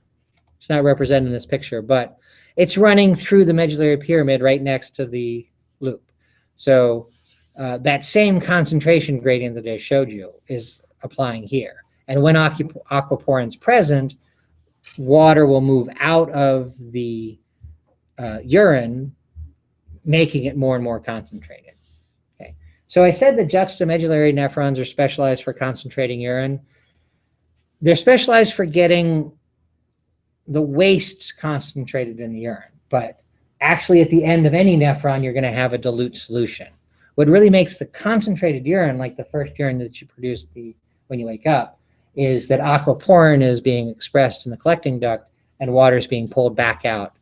it's not represented in this picture, but it's running through the medullary pyramid right next to the loop. So that same concentration gradient that I showed you is applying here. And when aquaporin is present, water will move out of the urine, making it more and more concentrated. Okay. So I said the juxtamedullary nephrons are specialized for concentrating urine. They're specialized for getting the wastes concentrated in the urine, but actually at the end of any nephron, you're going to have a dilute solution. What really makes the concentrated urine, like the first urine that you produce when you wake up, is that aquaporin is being expressed in the collecting duct and water is being pulled back out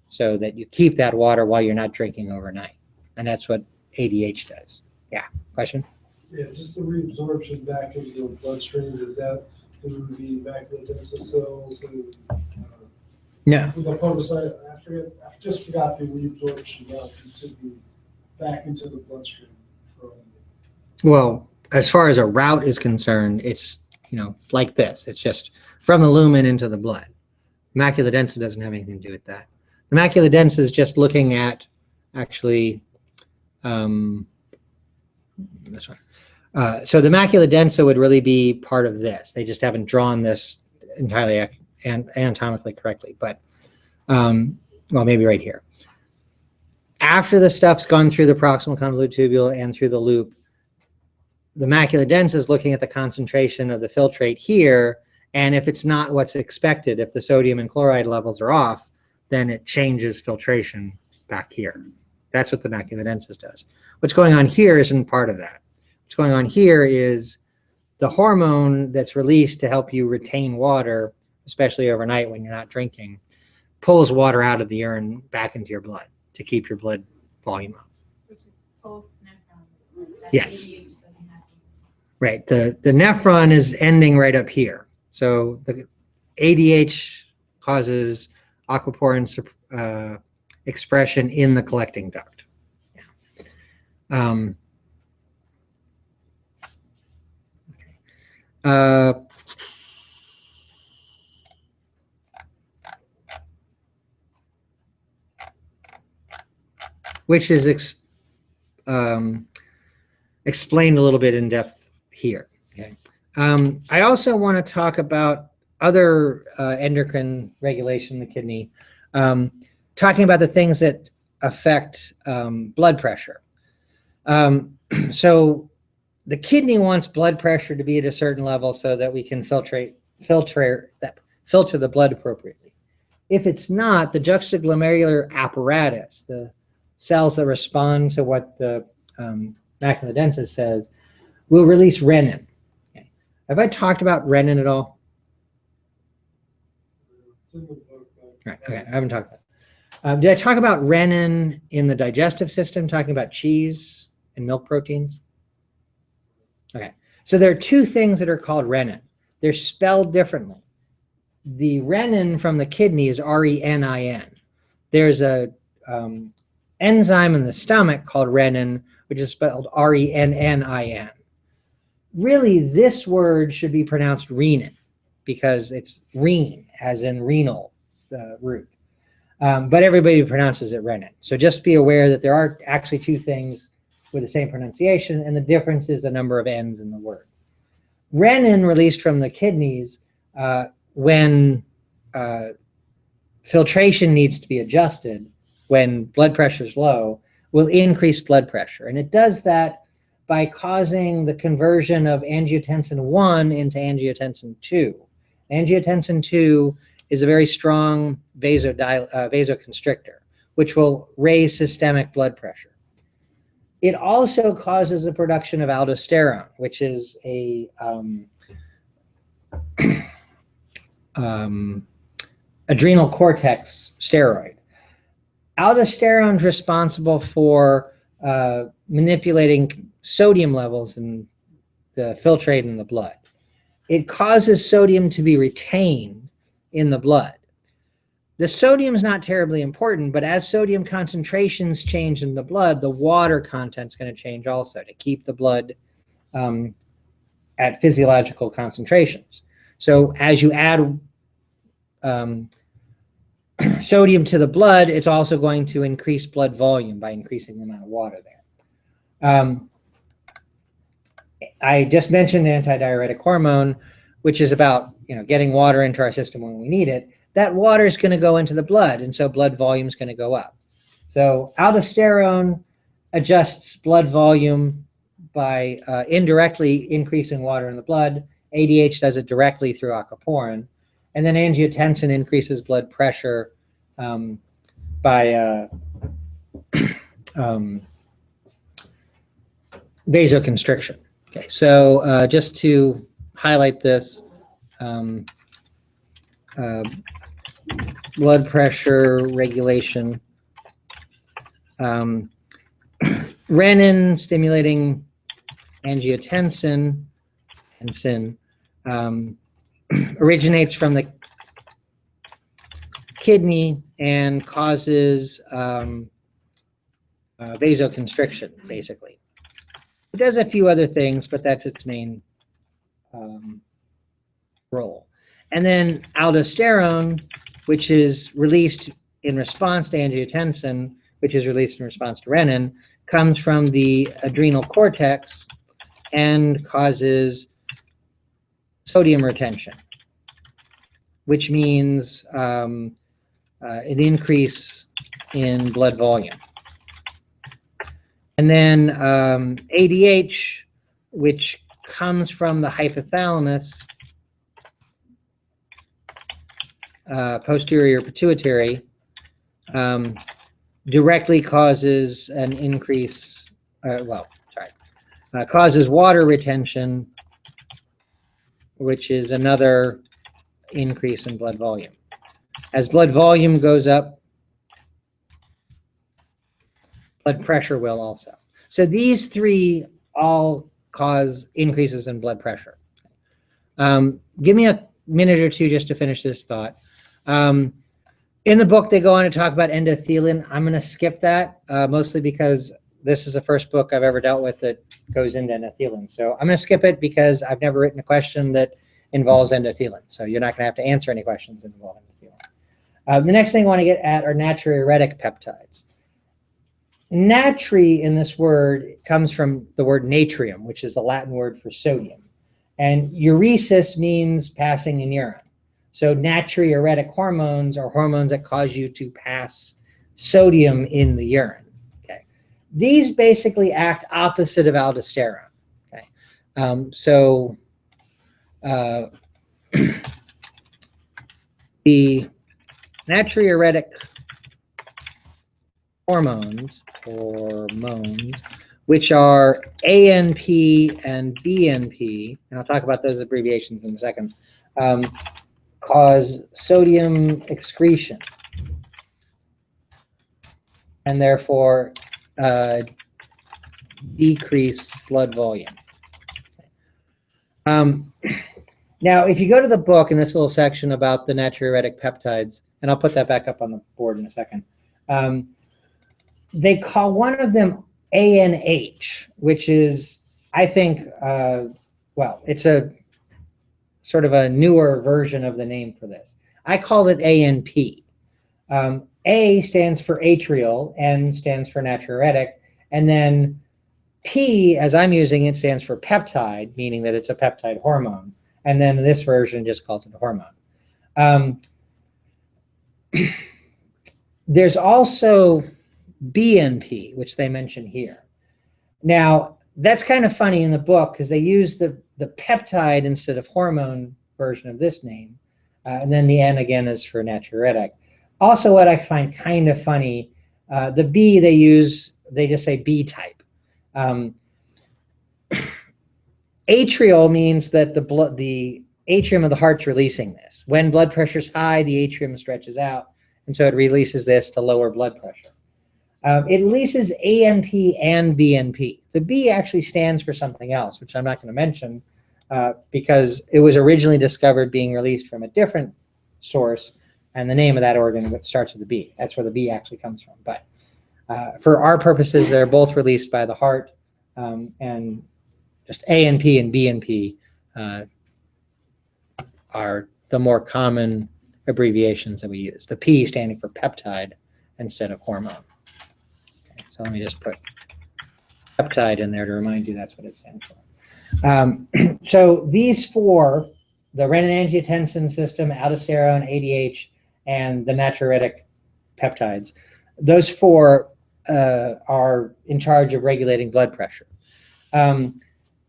so that you keep that water while you're not drinking overnight. And that's what ADH does. Yeah, question? Yeah, just the reabsorption back into the bloodstream, is that through the maculodensa cells and No. the podocyte? I just forgot the reabsorption back into the bloodstream. Well, as far as a route is concerned, it's like this. It's just from the lumen into the blood. Maculodensa doesn't have anything to do with that. The maculodensa is just looking at actually this one. So the maculodensa would really be part of this. They just haven't drawn this entirely anatomically correctly, but well, maybe right here. After the stuff's gone through the proximal convoluted tubule and through the loop, the maculodensa is looking at the concentration of the filtrate here, and if it's not what's expected, if the sodium and chloride levels are off, then it changes filtration back here. That's what the maculodensa does. What's going on here isn't part of that. What's going on here is the hormone that's released to help you retain water, especially overnight when you're not drinking, pulls water out of the urine back into your blood to keep your blood volume up. Which is post-nephron. Yes. ADH doesn't happen. Right. The nephron is ending right up here. So the ADH causes aquaporin expression in the collecting duct. Yeah. Which is explained a little bit in depth here. Okay. I also want to talk about other endocrine regulation in the kidney. talking about the things that affect blood pressure. So the kidney wants blood pressure to be at a certain level so that we can filter the blood appropriately. If it's not, the juxtaglomerular apparatus, the cells that respond to what the macula densa says, will release renin. Okay. Have I talked about renin at all? It's in the book, but- Right. Okay. I haven't talked about it. Did I talk about renin in the digestive system, talking about cheese and milk proteins? Okay. So there are two things that are called renin. They're spelled differently. The renin from the kidney is renin. There's a enzyme in the stomach called renin, which is spelled rennin. Really, this word should be pronounced renin because it's rene, as in renal root. But everybody pronounces it renin. So just be aware that there are actually two things with the same pronunciation, and the difference is the number of N's in the word. Renin released from the kidneys when filtration needs to be adjusted, when blood pressure is low, will increase blood pressure. And it does that by causing the conversion of angiotensin 1 into angiotensin 2. Angiotensin 2 is a very strong vasoconstrictor, which will raise systemic blood pressure. It also causes the production of aldosterone, which is a adrenal cortex steroid. Aldosterone is responsible for manipulating sodium levels in the filtrate in the blood. It causes sodium to be retained in the blood. The sodium is not terribly important, but as sodium concentrations change in the blood, the water content is going to change also to keep the blood at physiological concentrations. So as you add sodium to the blood, it's also going to increase blood volume by increasing the amount of water there. I just mentioned antidiuretic hormone, which is about getting water into our system when we need it. That water is going to go into the blood, and so blood volume is going to go up. So aldosterone adjusts blood volume by indirectly increasing water in the blood. ADH does it directly through aquaporin. And then angiotensin increases blood pressure by vasoconstriction. Okay, so just to highlight this, blood pressure regulation. Renin stimulating angiotensin and sin originates from the kidney and causes vasoconstriction, basically. It does a few other things, but that's its main role. And then aldosterone, which is released in response to angiotensin, which is released in response to renin, comes from the adrenal cortex and causes sodium retention, which means an increase in blood volume. And then ADH, which comes from the hypothalamus, posterior pituitary, directly causes an increase, causes water retention, which is another increase in blood volume. As blood volume goes up, blood pressure will also. So these three all cause increases in blood pressure. Give me a minute or two just to finish this thought. In the book, they go on to talk about endothelin. I'm going to skip that, mostly because this is the first book I've ever dealt with that goes into endothelin. So I'm going to skip it because I've never written a question that involves endothelin. So you're not going to have to answer any questions involving endothelin. The next thing I want to get at are natriuretic peptides. Natri in this word comes from the word natrium, which is the Latin word for sodium. And uresis means passing in urine. So natriuretic hormones are hormones that cause you to pass sodium in the urine. Okay, these basically act opposite of aldosterone. Okay, so the natriuretic hormones, which are ANP and BNP, and I'll talk about those abbreviations in a second, cause sodium excretion and therefore decrease blood volume. Now, if you go to the book in this little section about the natriuretic peptides, and I'll put that back up on the board in a second, they call one of them ANH, which is, I think, well, it's a sort of a newer version of the name for this. I called it ANP. A stands for atrial, N stands for natriuretic, and then P, as I'm using it, stands for peptide, meaning that it's a peptide hormone. And then this version just calls it a hormone. There's also BNP, which they mention here. Now, that's kind of funny in the book because they use the peptide instead of hormone version of this name. And then the N again is for natriuretic. Also, what I find kind of funny, the B they use, they just say B type. Atrial means that the atrium of the heart's releasing this. When blood pressure's high, the atrium stretches out, and so it releases this to lower blood pressure. It releases ANP and BNP. The B actually stands for something else, which I'm not going to mention because it was originally discovered being released from a different source, and the name of that organ starts with a B. That's where the B actually comes from. But for our purposes, they're both released by the heart, and just ANP and BNP are the more common abbreviations that we use. The P standing for peptide instead of hormone. Okay, so let me just put peptide in there to remind you that's what it stands for. So these four, the renin-angiotensin system, aldosterone, ADH, and the natriuretic peptides, those four are in charge of regulating blood pressure.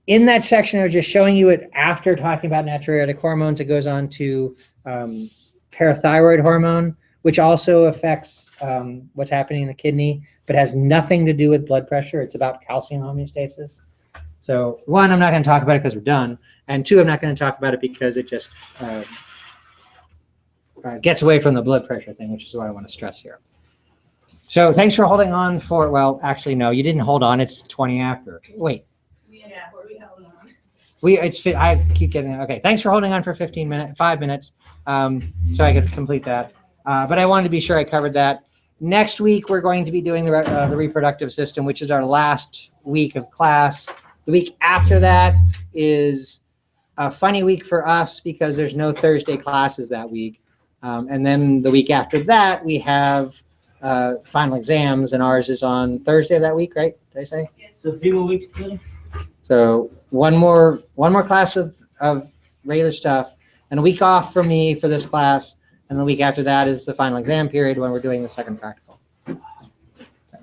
In that section, I was just showing you it after talking about natriuretic hormones. It goes on to parathyroid hormone, which also affects what's happening in the kidney, but has nothing to do with blood pressure. It's about calcium homeostasis. So one, I'm not going to talk about it because we're done. And two, I'm not going to talk about it because it just gets away from the blood pressure thing, which is what I want to stress here. So thanks for holding on for, well, actually, no, you didn't hold on. It's 20 after. Wait. I keep getting, okay. Thanks for holding on for 5 minutes, so I could complete that. But I wanted to be sure I covered that. Next week, we're going to be doing the reproductive system, which is our last week of class. The week after that is a funny week for us because there's no Thursday classes that week. And then the week after that, we have final exams, and ours is on Thursday of that week, right? Did I say? So 3 more weeks to go? So one more class of regular stuff, and a week off from me for this class, and the week after that is the final exam period when we're doing the second practical. So,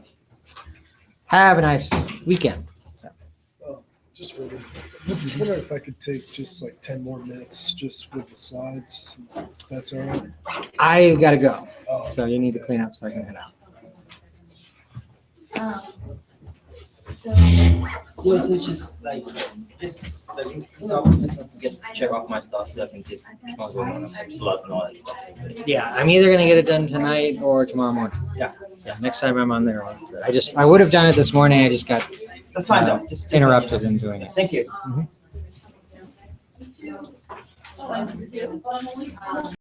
have a nice weekend. Just really, I wonder if I could take just like 10 more minutes just with the slides. That's all right. I've got to go, Oh, so you need to clean up so I can head out. Yeah, so just like get check off my stuff so I can just blood and all that stuff. Yeah, I'm either gonna get it done tonight or tomorrow morning. Yeah. Next time I'm on there, I'll do it. I would have done it this morning. I just got That's fine though. Just interrupted in doing it. Thank you. Oh,